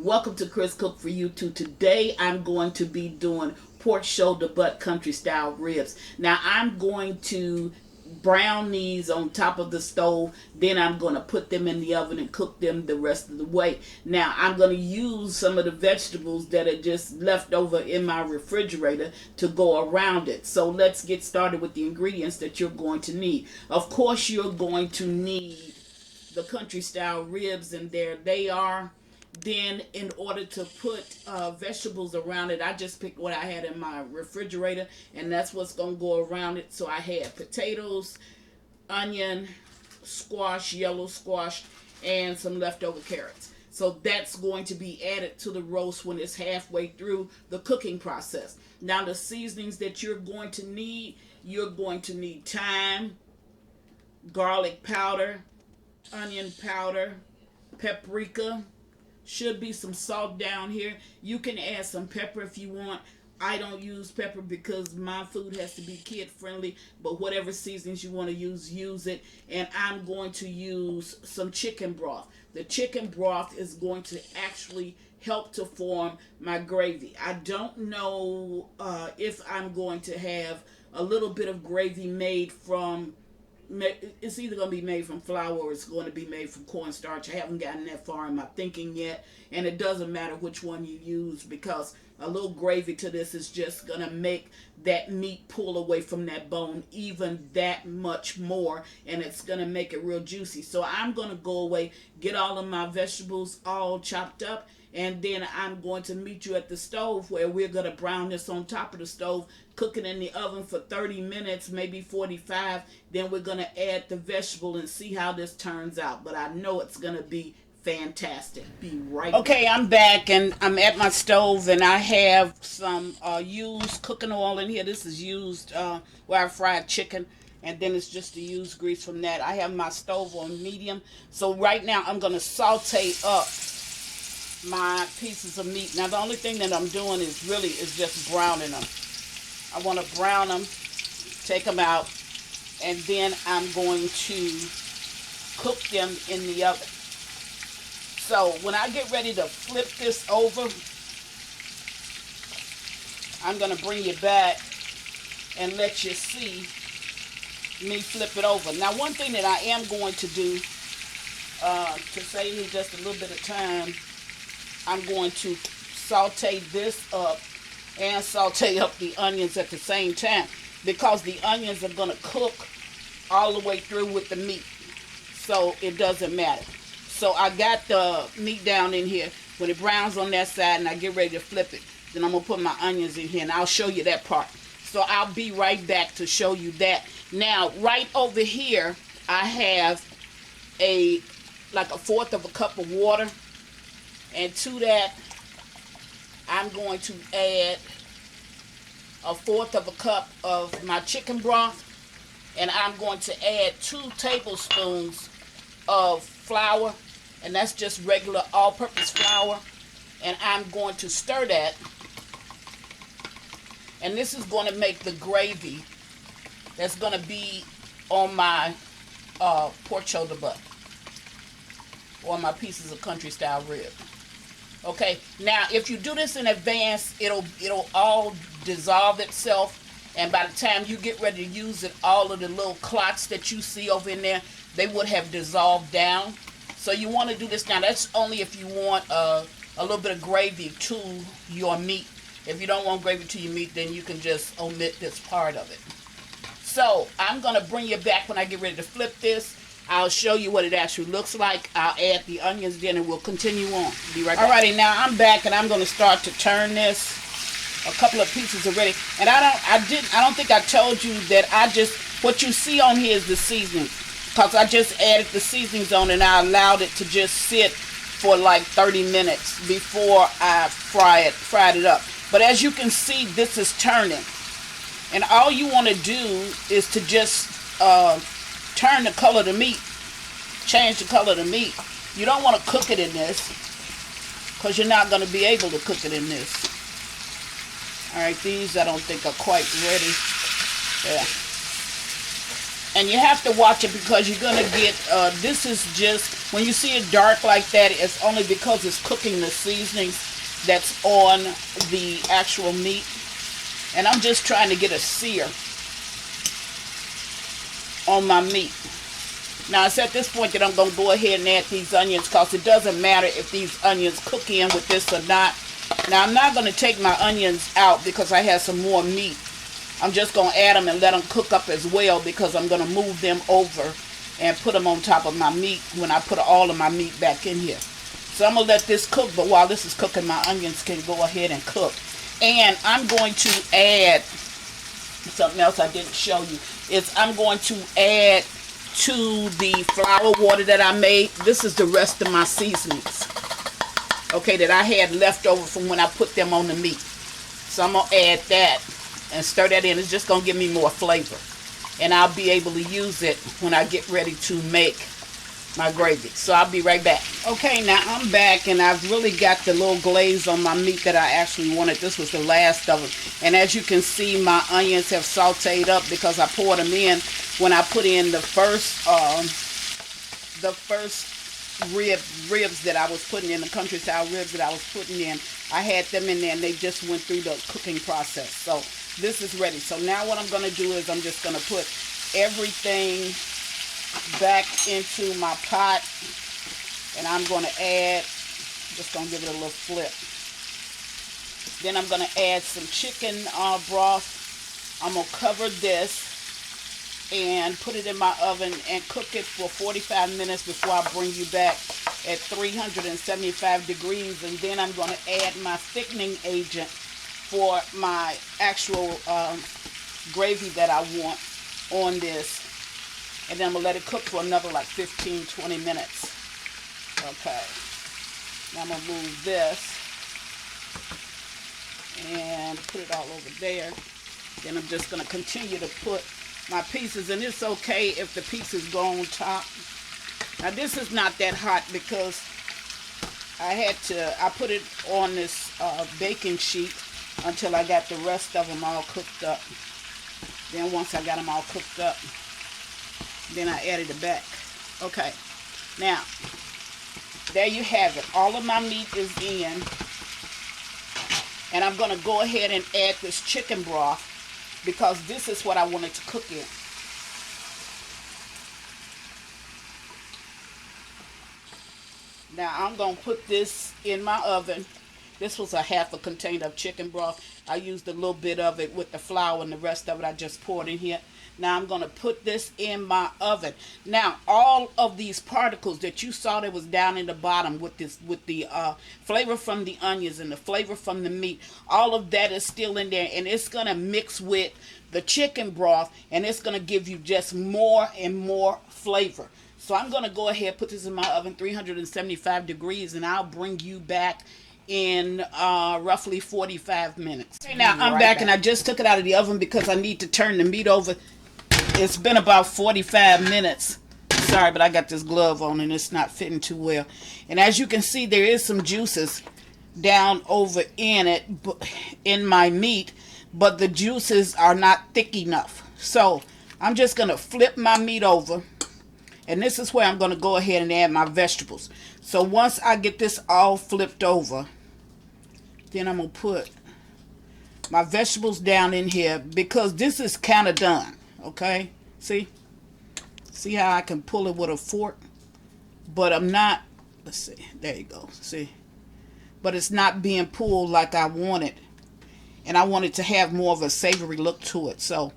Welcome to Chris Cook for You Too. Today I'm going to be doing pork shoulder butt country style ribs. Now I'm going to brown these on top of the stove, then I'm going to put them in the oven and cook them the rest of the way. Now I'm going to use some of the vegetables that are just left over in my refrigerator to go around it. So let's get started with the ingredients that you're going to need. Of course you're going to need the country style ribs, and there they are. Then in order to put vegetables around it, I just picked what I had in my refrigerator, and that's what's going to go around it. So I had potatoes, onion, squash, yellow squash, and some leftover carrots. So that's going to be added to the roast when it's halfway through the cooking process. Now the seasonings that you're going to need thyme, garlic powder, onion powder, paprika. Should be some salt down here. You can add some pepper if you want. I don't use pepper because my food has to be kid friendly, but whatever seasonings you want to use it. And I'm going to use some chicken broth. The chicken broth is going to actually help to form my gravy. I don't know if I'm going to have a little bit of gravy made from, it's either going to be made from flour or it's going to be made from cornstarch. I haven't gotten that far in my thinking yet, and it doesn't matter which one you use because a little gravy to this is just going to make that meat pull away from that bone even that much more, and it's going to make it real juicy. So I'm going to go away, get all of my vegetables all chopped up, and then I'm going to meet you at the stove where we're going to brown this on top of the stove, cook it in the oven for 30 minutes, maybe 45. Then we're going to add the vegetable and see how this turns out. But I know it's going to be fantastic. Be right back. Okay, I'm back and I'm at my stove, and I have some used cooking oil in here. This is used where I fried chicken, and then it's just the used grease from that. I have my stove on medium. So right now I'm going to saute up my pieces of meat. Now the only thing that I'm doing is just browning them. I want to brown them, take them out, and then I'm going to cook them in the oven. So when I get ready to flip this over, I'm going to bring you back and let you see me flip it over. Now one thing that I am going to do to save me just a little bit of time, I'm going to saute this up and saute up the onions at the same time because the onions are going to cook all the way through with the meat. So it doesn't matter. So I got the meat down in here. When it browns on that side and I get ready to flip it, then I'm going to put my onions in here and I'll show you that part. So I'll be right back to show you that. Now, right over here, I have like a fourth of a cup of water. And to that, I'm going to add a fourth of a cup of my chicken broth. And I'm going to add 2 tablespoons of flour. And that's just regular all-purpose flour. And I'm going to stir that. And this is going to make the gravy that's going to be on my pork shoulder butt, or my pieces of country style rib. Okay, now if you do this in advance, it'll all dissolve itself, and by the time you get ready to use it, all of the little clots that you see over in there, they would have dissolved down. So you want to do this now. That's only if you want a little bit of gravy to your meat. If you don't want gravy to your meat, then you can just omit this part of it. So I'm going to bring you back when I get ready to flip this. I'll show you what it actually looks like. I'll add the onions then and we'll continue on. Be right back. Alrighty, now I'm back and I'm going to start to turn this. A couple of pieces already. And I don't think I told you that what you see on here is the seasoning. Because I just added the seasonings on and I allowed it to just sit for like 30 minutes before I fried it up. But as you can see, this is turning. And all you want to do is to just turn the color of the meat. Change the color of the meat. You don't want to cook it in this because you're not going to be able to cook it in this. Alright, these I don't think are quite ready. Yeah. And you have to watch it because you're going to get, this is just, when you see it dark like that, it's only because it's cooking the seasonings that's on the actual meat. And I'm just trying to get a sear on my meat. Now it's at this point that I'm going to go ahead and add these onions, because it doesn't matter if these onions cook in with this or not. Now I'm not going to take my onions out because I have some more meat. I'm just going to add them and let them cook up as well, because I'm going to move them over and put them on top of my meat when I put all of my meat back in here. So I'm going to let this cook, but while this is cooking, my onions can go ahead and cook. And I'm going to add something else I didn't show you. I'm going to add to the flour water that I made. This is the rest of my seasonings, okay, that I had left over from when I put them on the meat. So I'm going to add that and stir that in. It's just going to give me more flavor. And I'll be able to use it when I get ready to make my gravy. So I'll be right back. Okay, now I'm back, and I've really got the little glaze on my meat that I actually wanted. This was the last of them. And as you can see, my onions have sauteed up because I poured them in when I put in the first ribs that I was putting in, the country style ribs that I was putting in. I had them in there, and they just went through the cooking process. So this is ready. So now what I'm going to do is I'm just going to put everything back into my pot, and I'm going to add, just going to give it a little flip. Then I'm going to add some chicken broth. I'm going to cover this and put it in my oven and cook it for 45 minutes before I bring you back at 375 degrees. And then I'm going to add my thickening agent for my actual gravy that I want on this. And then I'm going to let it cook for another like 15-20 minutes. Okay. Now I'm going to move this and put it all over there. Then I'm just going to continue to put my pieces, and it's okay if the pieces go on top. Now this is not that hot because I put it on this baking sheet until I got the rest of them all cooked up. Then once I got them all cooked up, then I added it back. Okay, now there you have it. All of my meat is in, and I'm going to go ahead and add this chicken broth because this is what I wanted to cook in. Now I'm going to put this in my oven. This was a half a container of chicken broth. I used a little bit of it with the flour, and the rest of it I just poured in here. Now I'm going to put this in my oven. Now all of these particles that you saw that was down in the bottom with the flavor from the onions and the flavor from the meat, all of that is still in there, and it's going to mix with the chicken broth, and it's going to give you just more and more flavor. So I'm going to go ahead, put this in my oven, 375 degrees, and I'll bring you back in roughly 45 minutes. Okay, now I'm back, and I just took it out of the oven because I need to turn the meat over. It's been about 45 minutes. Sorry, but I got this glove on and it's not fitting too well. And as you can see, there is some juices down over in it, in my meat, but the juices are not thick enough. So I'm just going to flip my meat over, and this is where I'm going to go ahead and add my vegetables. So once I get this all flipped over, then I'm going to put my vegetables down in here because this is kind of done. Okay, see how I can pull it with a fork, but I'm not, let's see, there you go, see, but it's not being pulled like I wanted, and I want it to have more of a savory look to it. So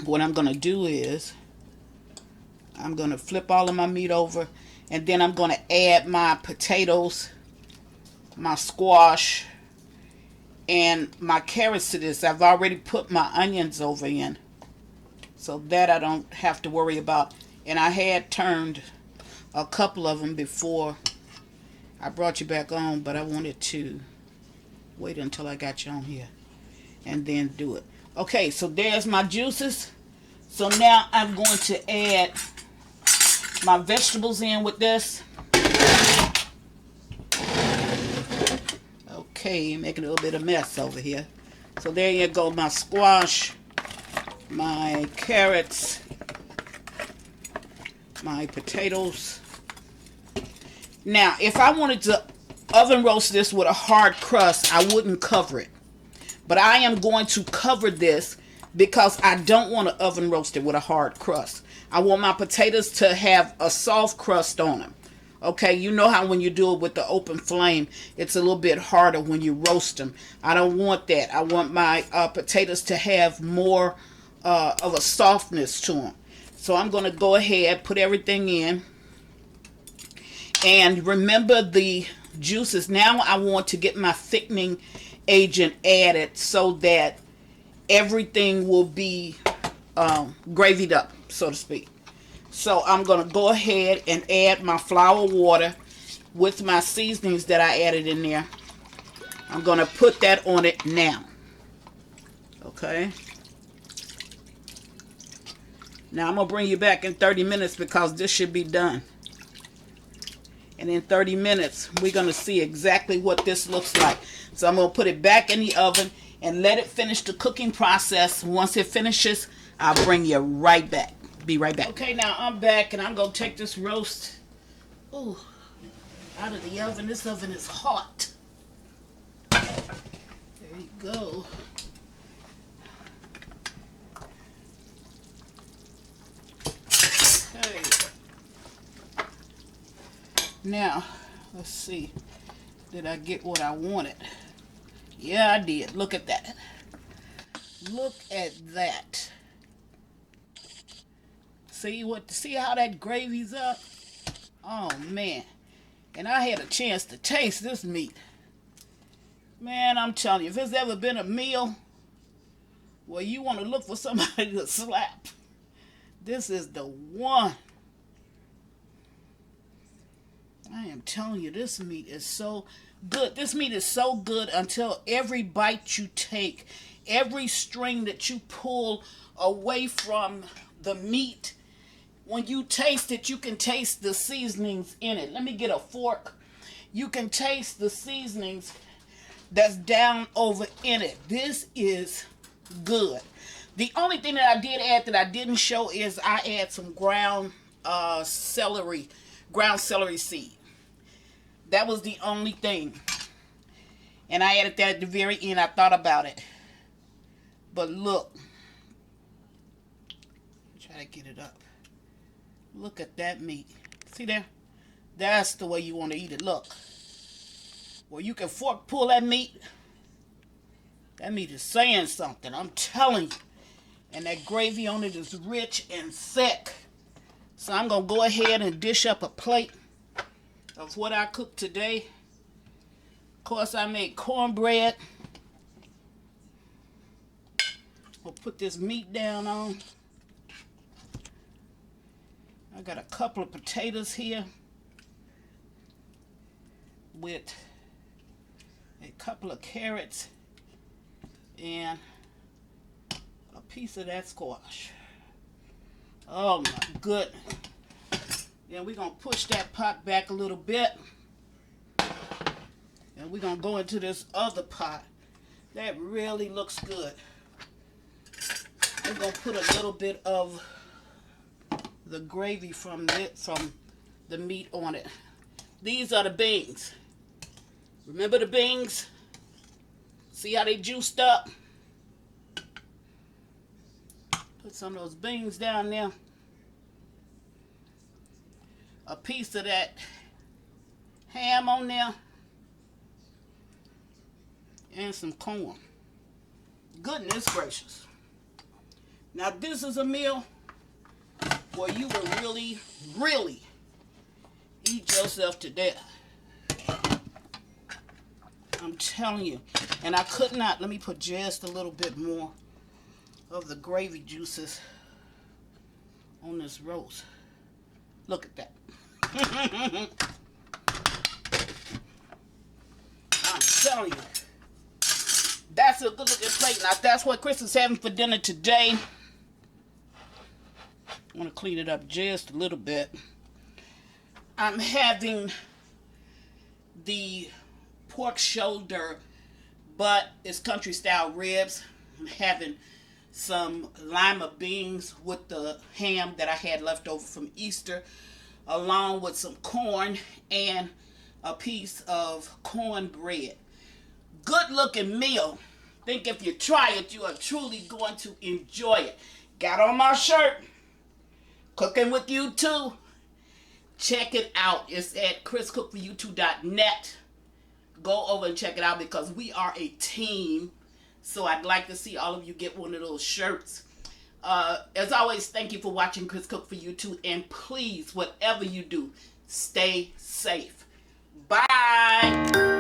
what I'm going to do is I'm going to flip all of my meat over, and then I'm going to add my potatoes, my squash, and my carrots to this. I've already put my onions over in, so that I don't have to worry about. And I had turned a couple of them before I brought you back on, but I wanted to wait until I got you on here and then do it. Okay, so there's my juices. So now I'm going to add my vegetables in with this. Okay, making a little bit of mess over here. So there you go, my squash, my carrots, my potatoes. Now, if I wanted to oven roast this with a hard crust, I wouldn't cover it. But I am going to cover this because I don't want to oven roast it with a hard crust. I want my potatoes to have a soft crust on them. Okay, you know how when you do it with the open flame, it's a little bit harder when you roast them. I don't want that. I want my potatoes to have more of a softness to them. So I'm going to go ahead, put everything in. And remember the juices. Now I want to get my thickening agent added so that everything will be gravied up, so to speak. So I'm going to go ahead and add my flour water with my seasonings that I added in there. I'm going to put that on it now. Okay. Now I'm going to bring you back in 30 minutes because this should be done. And in 30 minutes, we're going to see exactly what this looks like. So I'm going to put it back in the oven and let it finish the cooking process. Once it finishes, I'll bring you right back. Be right back. Okay, now I'm back and I'm going to take this roast out of the oven. This oven is hot. There you go. Okay. Now, let's see. Did I get what I wanted? Yeah, I did. Look at that. Look at that. See how that gravy's up? Oh, man. And I had a chance to taste this meat. Man, I'm telling you, if there's ever been a meal where you want to look for somebody to slap, this is the one. I am telling you, this meat is so good. This meat is so good until every bite you take, every string that you pull away from the meat, when you taste it, you can taste the seasonings in it. Let me get a fork. You can taste the seasonings that's down over in it. This is good. The only thing that I did add that I didn't show is I add some ground celery seed. That was the only thing. And I added that at the very end. I thought about it. But look. Try to get it up. Look at that meat. See there? That's the way you want to eat it. Look. Well, you can fork pull that meat. That meat is saying something. I'm telling you. And that gravy on it is rich and thick. So I'm going to go ahead and dish up a plate of what I cooked today. Of course, I made cornbread. We'll put this meat down on. I got a couple of potatoes here with a couple of carrots and a piece of that squash. Oh my goodness. Then we're going to push that pot back a little bit. And we're going to go into this other pot. That really looks good. We're going to put a little bit of the gravy from the meat on it. These are the beans. Remember the beans? See how they juiced up? Put some of those beans down there. A piece of that ham on there. And some corn. Goodness gracious. Now this is a meal where you will really, really eat yourself to death. I'm telling you. And I could not, let me put just a little bit more of the gravy juices on this roast. Look at that. I'm telling you. That's a good looking plate. Now that's what Chris is having for dinner today. I want to clean it up just a little bit. I'm having the pork shoulder, but it's country style ribs. I'm having some lima beans with the ham that I had left over from Easter, along with some corn and a piece of cornbread. Good looking meal. Think if you try it, you are truly going to enjoy it. Got on my shirt. Cooking with you too. Check it out. It's at chriscookforyou2.net. Go over and check it out because we are a team. So I'd like to see all of you get one of those shirts. As always, thank you for watching Chris Cook for You Too. And please, whatever you do, stay safe. Bye.